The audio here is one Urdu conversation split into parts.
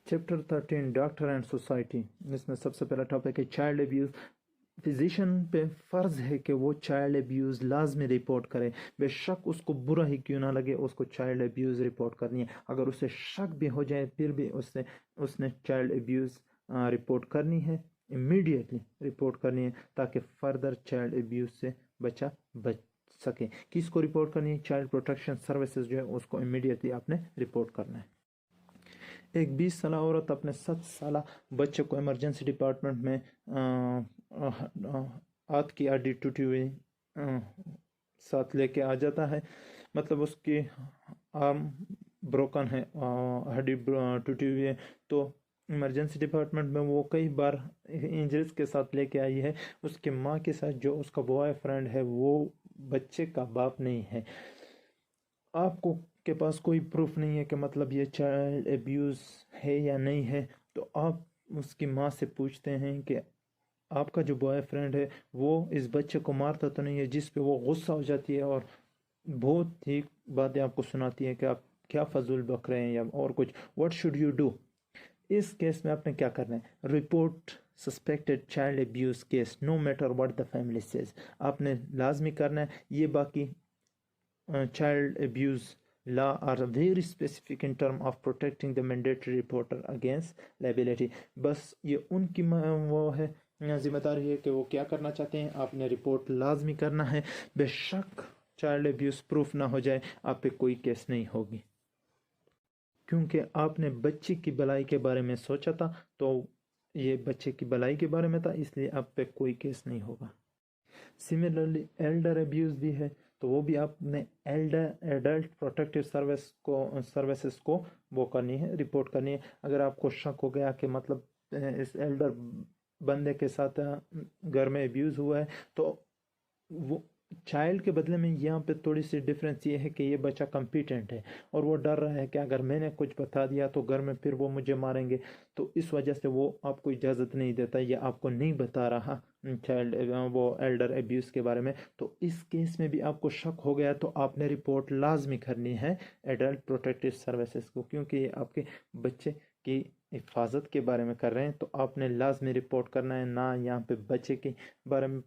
Chapter 13 doctor and society. اس میں سب سے پہلا ٹاپک ہے چائلڈ ابیوز. فزیشین پہ فرض ہے کہ وہ چائلڈ ابیوز لازمی رپورٹ کرے، بے شک اس کو برا ہی کیوں نہ لگے، اس کو چائلڈ ابیوز رپورٹ کرنی ہے. اگر اسے شک بھی ہو جائے پھر بھی اس نے چائلڈ ابیوز رپورٹ کرنی ہے، امیڈیٹلی رپورٹ کرنی ہے، تاکہ فردر چائلڈ ابیوز سے بچہ بچ سکے. کس کو رپورٹ کرنی ہے؟ چائلڈ پروٹیکشن سروسز جو ہے اس کو امیڈیٹلی آپ نے رپورٹ کرنا ہے. ایک 20 سالہ عورت اپنے 7 سالہ بچے کو ایمرجنسی ڈپارٹمنٹ میں ہاتھ کی ہڈی ٹوٹی ہوئی ساتھ لے کے آ جاتا ہے. مطلب اس کی آرم بروکن ہے، ہڈی ٹوٹی ہوئی ہے. تو ایمرجنسی ڈپارٹمنٹ میں وہ کئی بار انجریز کے ساتھ لے کے آئی ہے. اس کی ماں کے ساتھ جو اس کا بوائے فرینڈ ہے وہ بچے کا باپ نہیں ہے. آپ کو کے پاس کوئی پروف نہیں ہے کہ مطلب یہ چائلڈ ابیوز ہے یا نہیں ہے، تو آپ اس کی ماں سے پوچھتے ہیں کہ آپ کا جو بوائے فرینڈ ہے وہ اس بچے کو مارتا تو نہیں ہے، جس پہ وہ غصہ ہو جاتی ہے اور بہت ہی باتیں آپ کو سناتی ہے کہ آپ کیا فضول بک رہے ہیں یا اور کچھ. What should you do? اس کیس میں آپ نے کیا کرنا ہے؟ Report suspected child abuse case no matter what the family says. آپ نے لازمی کرنا ہے. یہ باقی child abuse law are very specific in term of protecting the mandatory reporter against liability. بس یہ ان کی وہ ہے ذمہ داری ہے کہ وہ کیا کرنا چاہتے ہیں. آپ نے رپورٹ لازمی کرنا ہے، بے شک چائلڈ ابیوز پروف نہ ہو جائے آپ پہ کوئی کیس نہیں ہوگی، کیونکہ آپ نے بچے کی بلائی کے بارے میں سوچا تھا، تو یہ بچے کی بلائی کے بارے میں تھا، اس لیے آپ پہ کوئی کیس نہیں ہوگا. سملرلی ایلڈر ابیوز بھی ہے، تو وہ بھی آپ نے ایڈلٹ پروٹیکٹیو سروسز کو وہ کرنی ہے، رپورٹ کرنی ہے. اگر آپ کو شک ہو گیا کہ مطلب اس ایلڈر بندے کے ساتھ گھر میں ابیوز ہوا ہے، تو وہ چائلڈ کے بدلے میں یہاں پہ تھوڑی سی ڈفرینس یہ ہے کہ یہ بچہ کمپیٹنٹ ہے اور وہ ڈر رہا ہے کہ اگر میں نے کچھ بتا دیا تو گھر میں پھر وہ مجھے ماریں گے، تو اس وجہ سے وہ آپ کو اجازت نہیں دیتا یا آپ کو نہیں بتا رہا چائلڈ وہ ایلڈر ابیوز کے بارے میں. تو اس کیس میں بھی آپ کو شک ہو گیا تو آپ نے رپورٹ لازمی کرنی ہے ایڈلٹ پروٹیکٹیو سروسز کو، کیونکہ یہ آپ کے بچے کی حفاظت کے بارے میں کر رہے ہیں. تو آپ نے لازمی رپورٹ کرنا ہے. نہ یہاں پہ بچے کے بارے میں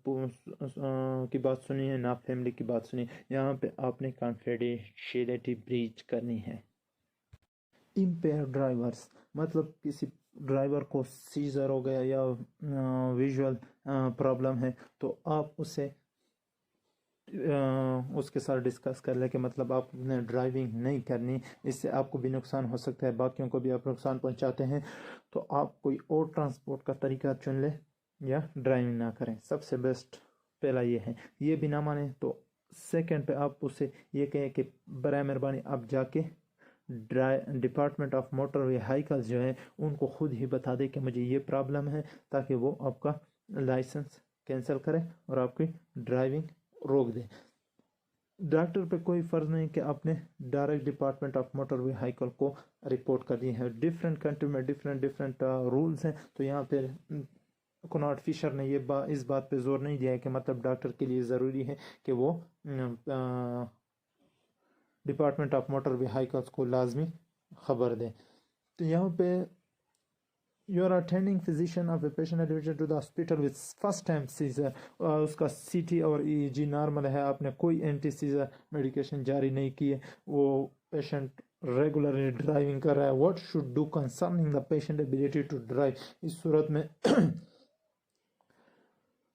کی بات سنی ہے، نہ فیملی کی بات سنی. یہاں پہ آپ نے کانفیڈینشیلٹی بریچ کرنی ہے. امپیئر ڈرائیورز، مطلب کسی ڈرائیور کو سیزر ہو گیا یا ویژول پرابلم ہے، تو آپ اسے اس کے ساتھ ڈسکس کر لیں کہ مطلب آپ نے ڈرائیونگ نہیں کرنی، اس سے آپ کو بھی نقصان ہو سکتا ہے، باقیوں کو بھی آپ نقصان پہنچاتے ہیں. تو آپ کوئی اور ٹرانسپورٹ کا طریقہ چن لیں یا ڈرائیونگ نہ کریں. سب سے بیسٹ پہلا یہ ہے. یہ بھی نہ مانے تو سیکنڈ پہ آپ اسے یہ کہیں کہ برائے مہربانی آپ جا کے ڈپارٹمنٹ آف موٹر وہیکلز جو ہے ان کو خود ہی بتا دے کہ مجھے یہ پرابلم ہے، تاکہ وہ آپ کا لائسنس کینسل کرے اور آپ کی ڈرائیونگ روک دے. ڈاکٹر پہ کوئی فرض نہیں کہ آپ نے direct department of motor vehicle کو رپورٹ کر دی ہے. ڈفرینٹ کنٹری میں ڈفرینٹ رولز ہیں. تو یہاں پہ کنارڈ فشر نے اس بات پہ زور نہیں دیا ہے کہ مطلب ڈاکٹر کے لیے ضروری ہے کہ وہ ڈپارٹمنٹ آف موٹر وہیکلز کو لازمی خبر دیں. تو یہاں پہ You are attending physician of a patient admitted to the hospital with first time seizure. اس کا سی ٹی اور ای جی نارمل ہے، آپ نے کوئی اینٹی سیزر میڈیکیشن جاری نہیں کی ہے، وہ پیشنٹ ریگولرلی ڈرائیونگ کر رہا ہے. What should do concerning the patient ability to drive؟ اس صورت میں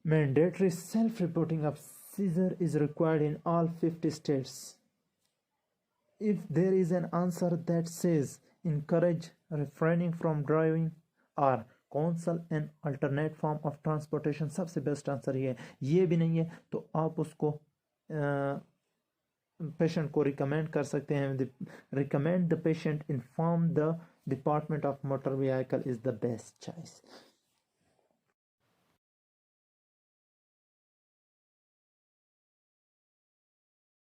mandatory self-reporting of seizure is required in all 50 states. If there is an answer that says encourage refraining from driving or counsel an alternate form of transportation، سب سے بیسٹ آنسر یہ بھی نہیں ہے تو آپ اس کو پیشنٹ کو ریکمینڈ کر سکتے ہیں. Recommend the patient inform the department of motor vehicle is the best choice.